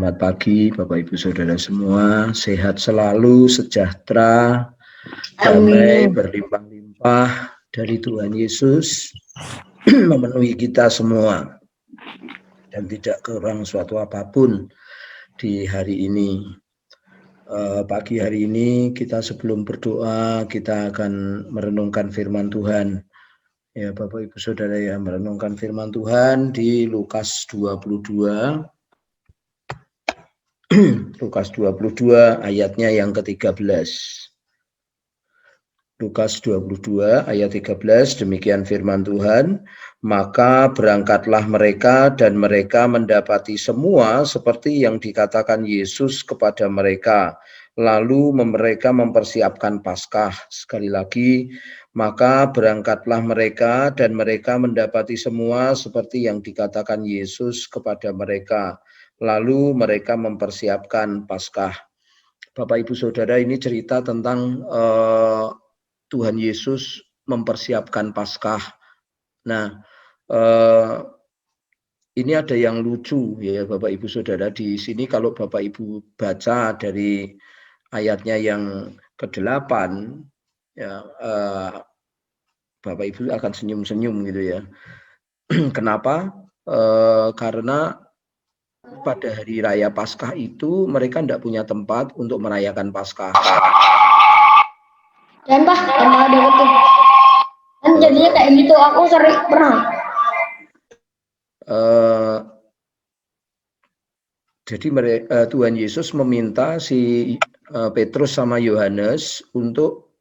Selamat pagi Bapak Ibu Saudara semua, sehat selalu, sejahtera, damai, berlimpah-limpah dari Tuhan Yesus memenuhi kita semua dan tidak kurang suatu apapun di hari ini. Pagi hari ini kita sebelum berdoa kita akan merenungkan firman Tuhan. Ya Bapak Ibu Saudara ya, merenungkan firman Tuhan di Lukas 22. Lukas 22 ayatnya yang ke-13. Lukas 22 ayat 13, demikian firman Tuhan, maka berangkatlah mereka dan mereka mendapati semua seperti yang dikatakan Yesus kepada mereka. Lalu mereka mempersiapkan Paskah. Sekali lagi, maka berangkatlah mereka dan mereka mendapati semua seperti yang dikatakan Yesus kepada mereka. Lalu mereka mempersiapkan Paskah. Bapak Ibu Saudara, ini cerita tentang Tuhan Yesus mempersiapkan Paskah. Nah, ini ada yang lucu ya Bapak Ibu Saudara di sini. Kalau Bapak Ibu baca dari ayatnya yang ke-8, ya, Bapak Ibu akan senyum-senyum gitu ya. Kenapa? Karena pada hari raya Paskah itu mereka tidak punya tempat untuk merayakan Paskah. Dan Pak, emang ada betul. Kan jadinya kayak gitu, aku sering pernah. Jadi Tuhan Yesus meminta si Petrus sama Yohanes untuk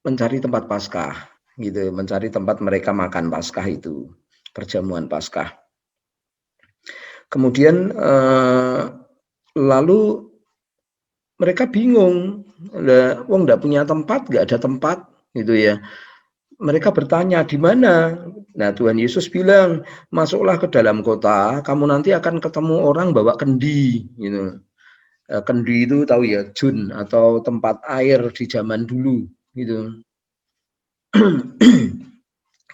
mencari tempat Paskah, gitu, mencari tempat mereka makan Paskah itu, perjamuan Paskah. Kemudian lalu mereka bingung, wong nggak punya tempat, nggak ada tempat, gitu ya. Mereka bertanya di mana? Nah, Tuhan Yesus bilang, masuklah ke dalam kota, kamu nanti akan ketemu orang bawa kendi, gitu. Kendi itu tahu ya, jun atau tempat air di zaman dulu, gitu.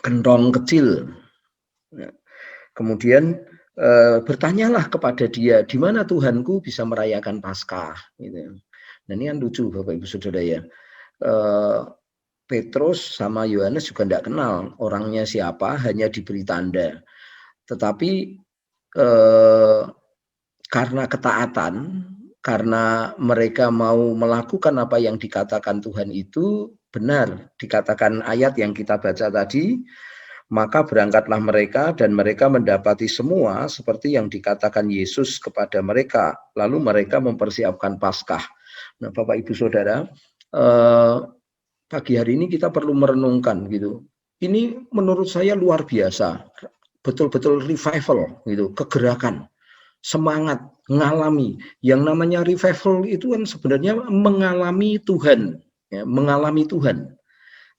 Gentong kecil. Nah, kemudian bertanyalah kepada dia, di mana Tuhanku bisa merayakan Paskah, gitu. Nah, ini kan lucu Bapak Ibu Saudara ya. Petrus sama Yohanes juga tidak kenal orangnya siapa, hanya diberi tanda. Tetapi karena ketaatan, karena mereka mau melakukan apa yang dikatakan Tuhan itu benar, dikatakan ayat yang kita baca tadi, maka berangkatlah mereka dan mereka mendapati semua seperti yang dikatakan Yesus kepada mereka. Lalu mereka mempersiapkan Paskah. Nah, Bapak Ibu Saudara, pagi hari ini kita perlu merenungkan gitu. Ini menurut saya luar biasa, betul-betul revival gitu, kegerakan, semangat, mengalami. Yang namanya revival itu kan sebenarnya mengalami Tuhan, ya, mengalami Tuhan.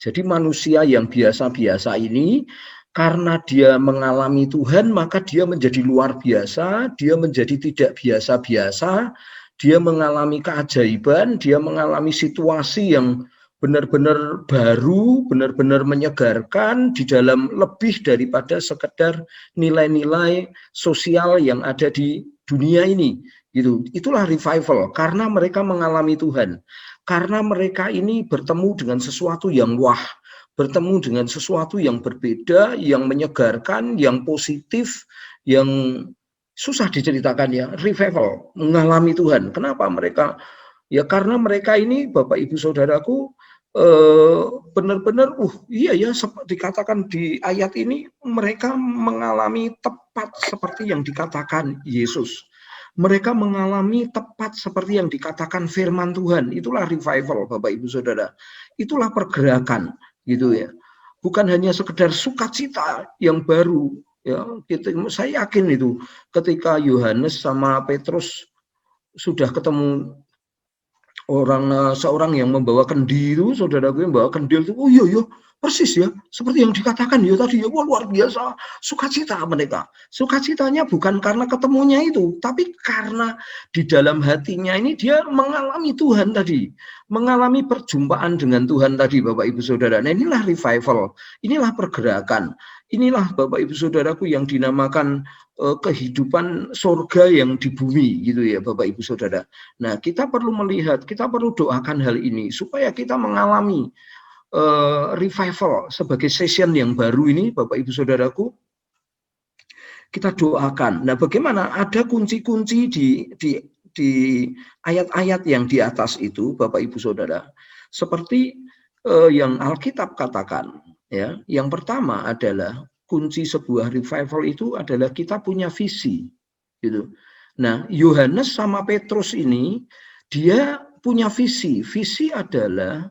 Jadi manusia yang biasa-biasa ini, karena dia mengalami Tuhan, maka dia menjadi luar biasa, dia menjadi tidak biasa-biasa, dia mengalami keajaiban, dia mengalami situasi yang benar-benar baru, benar-benar menyegarkan di dalam lebih daripada sekedar nilai-nilai sosial yang ada di dunia ini. Gitu. Itulah revival, karena mereka mengalami Tuhan. Karena mereka ini bertemu dengan sesuatu yang wah, bertemu dengan sesuatu yang berbeda, yang menyegarkan, yang positif, yang susah diceritakan ya, revival, mengalami Tuhan. Kenapa mereka? Ya karena mereka ini Bapak Ibu Saudaraku benar-benar iya ya dikatakan di ayat ini mereka mengalami tepat seperti yang dikatakan Yesus. Mereka mengalami tepat seperti yang dikatakan firman Tuhan. Itulah revival Bapak Ibu Saudara. Itulah pergerakan gitu ya. Bukan hanya sekedar sukacita yang baru ya. Saya yakin itu ketika Yohanes sama Petrus sudah ketemu seorang yang membawa kendi itu, saudara gue membawa kendil itu, oh iya persis ya, seperti yang dikatakan ya tadi ya, wah luar biasa sukacita mereka. Sukacitanya bukan karena ketemunya itu, tapi karena di dalam hatinya ini dia mengalami Tuhan tadi, mengalami perjumpaan dengan Tuhan tadi, Bapak Ibu Saudara. Nah, inilah revival, inilah pergerakan, inilah Bapak Ibu Saudaraku yang dinamakan kehidupan surga yang di bumi gitu ya, Bapak Ibu Saudara. Nah, kita perlu melihat, kita perlu doakan hal ini supaya kita mengalami revival sebagai session yang baru ini, Bapak Ibu Saudaraku, kita doakan. Nah, bagaimana? Ada kunci-kunci di ayat-ayat yang di atas itu, Bapak Ibu Saudara, seperti yang Alkitab katakan. Ya, yang pertama adalah kunci sebuah revival itu adalah kita punya visi, gitu. Nah, Yohanes sama Petrus ini dia punya visi. Visi adalah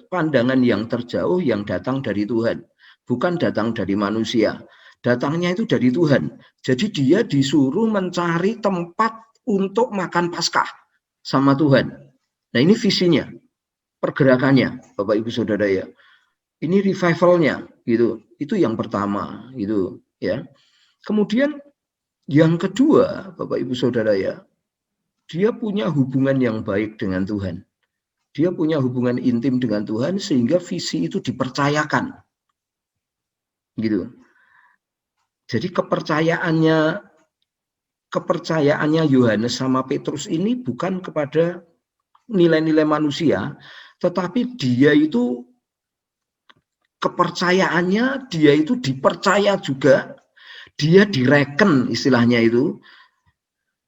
pandangan yang terjauh yang datang dari Tuhan, bukan datang dari manusia. Datangnya itu dari Tuhan. Jadi dia disuruh mencari tempat untuk makan Paskah sama Tuhan. Nah, ini visinya, pergerakannya, Bapak Ibu Saudara ya. Ini revivalnya, gitu. Itu yang pertama, gitu ya. Kemudian yang kedua, Bapak Ibu Saudara ya, dia punya hubungan yang baik dengan Tuhan. Dia punya hubungan intim dengan Tuhan sehingga visi itu dipercayakan. Gitu. Jadi kepercayaannya Yohanes sama Petrus ini bukan kepada nilai-nilai manusia, tetapi dia itu kepercayaannya, dia itu dipercaya juga, dia direken istilahnya itu,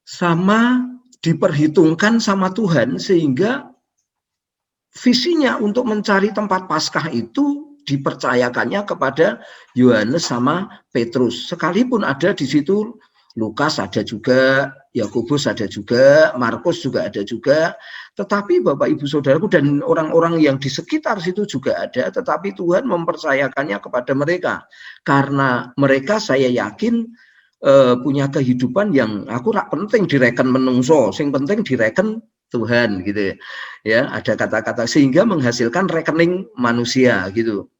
sama diperhitungkan sama Tuhan sehingga visinya untuk mencari tempat Paskah itu dipercayakannya kepada Yohanes sama Petrus. Sekalipun ada di situ Lukas ada juga, Yakobus ada juga, Markus juga ada juga. Tetapi Bapak Ibu Saudaraku dan orang-orang yang di sekitar situ juga ada, tetapi Tuhan mempercayakannya kepada mereka. Karena mereka saya yakin punya kehidupan yang aku rak penting direken menungso, sing penting direken Tuhan gitu ya. Ada kata-kata sehingga menghasilkan rekening manusia gitu.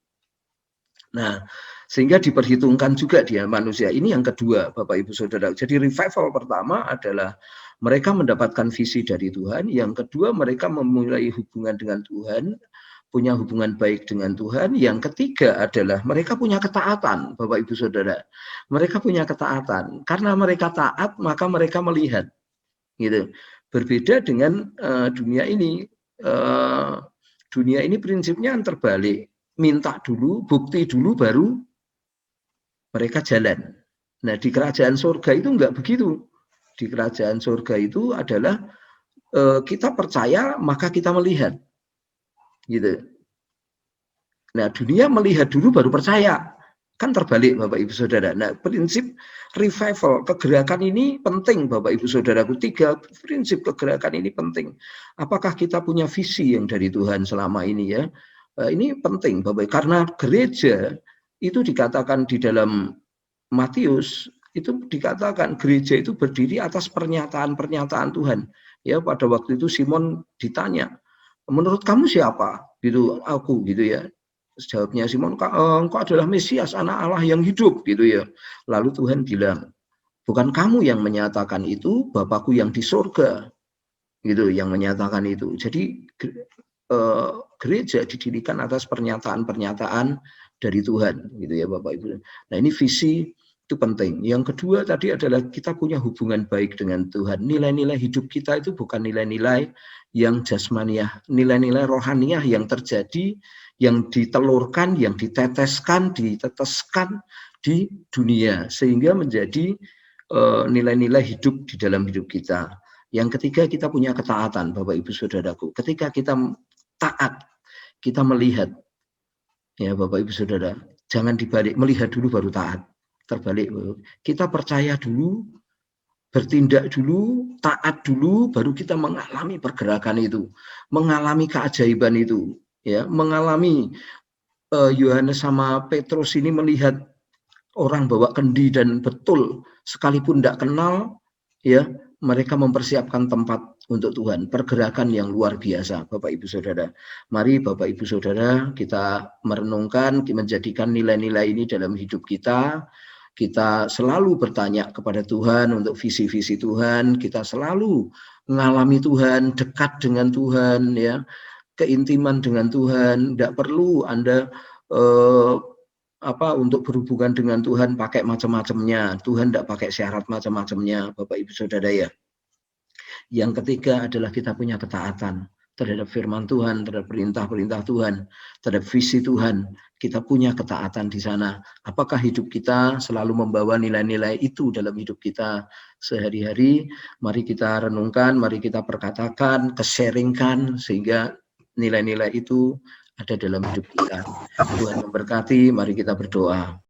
Nah, sehingga diperhitungkan juga dia manusia. Ini yang kedua, Bapak Ibu Saudara. Jadi revival pertama adalah mereka mendapatkan visi dari Tuhan. Yang kedua, mereka memulai hubungan dengan Tuhan, punya hubungan baik dengan Tuhan. Yang ketiga adalah mereka punya ketaatan, Bapak Ibu Saudara. Mereka punya ketaatan. Karena mereka taat, maka mereka melihat. Gitu. Berbeda dengan dunia ini. Dunia ini prinsipnya terbalik. Minta dulu, bukti dulu, baru mereka jalan. Nah, di kerajaan surga itu enggak begitu. Di kerajaan surga itu adalah kita percaya maka kita melihat. Gitu. Nah, dunia melihat dulu baru percaya. Kan terbalik Bapak Ibu Saudara. Nah, prinsip revival, kegerakan ini penting Bapak Ibu Saudaraku. 3 prinsip kegerakan ini penting. Apakah kita punya visi yang dari Tuhan selama ini ya? Ini penting Bapak, karena gereja itu dikatakan di dalam Matius, itu dikatakan gereja itu berdiri atas pernyataan-pernyataan Tuhan. Ya, pada waktu itu Simon ditanya, menurut kamu siapa? Gitu, aku gitu ya. Jawabnya Simon, engkau adalah Mesias, anak Allah yang hidup gitu ya. Lalu Tuhan bilang, bukan kamu yang menyatakan itu, Bapakku yang di surga gitu yang menyatakan itu. Jadi gereja didirikan atas pernyataan-pernyataan dari Tuhan gitu ya Bapak Ibu. Nah, ini visi itu penting. Yang kedua tadi adalah kita punya hubungan baik dengan Tuhan. Nilai-nilai hidup kita itu bukan nilai-nilai yang jasmaniah, nilai-nilai rohaniah yang terjadi, yang ditelurkan, yang diteteskan di dunia sehingga menjadi nilai-nilai hidup di dalam hidup kita. Yang ketiga, kita punya ketaatan, Bapak Ibu Saudaraku. Ketika kita taat, kita melihat, ya Bapak Ibu Saudara, jangan dibalik, melihat dulu baru taat. Terbalik, kita percaya dulu, bertindak dulu, taat dulu, baru kita mengalami pergerakan itu, mengalami keajaiban itu. Ya, mengalami Yohanes sama Petrus ini melihat orang bawa kendi dan betul sekalipun tidak kenal ya, mereka mempersiapkan tempat untuk Tuhan, pergerakan yang luar biasa, Bapak Ibu Saudara. Mari Bapak Ibu Saudara, kita merenungkan, menjadikan nilai-nilai ini dalam hidup kita. Kita selalu bertanya kepada Tuhan untuk visi-visi Tuhan, kita selalu mengalami Tuhan, dekat dengan Tuhan, ya, keintiman dengan Tuhan. Tidak perlu Anda untuk berhubungan dengan Tuhan pakai macam-macamnya. Tuhan tidak pakai syarat macam-macamnya, Bapak Ibu Saudara, ya. Yang ketiga adalah kita punya ketaatan terhadap firman Tuhan, terhadap perintah-perintah Tuhan, terhadap visi Tuhan. Kita punya ketaatan di sana. Apakah hidup kita selalu membawa nilai-nilai itu dalam hidup kita sehari-hari? Mari kita renungkan, mari kita perkatakan, kesharingkan, sehingga nilai-nilai itu ada dalam hidup kita. Tuhan memberkati, mari kita berdoa.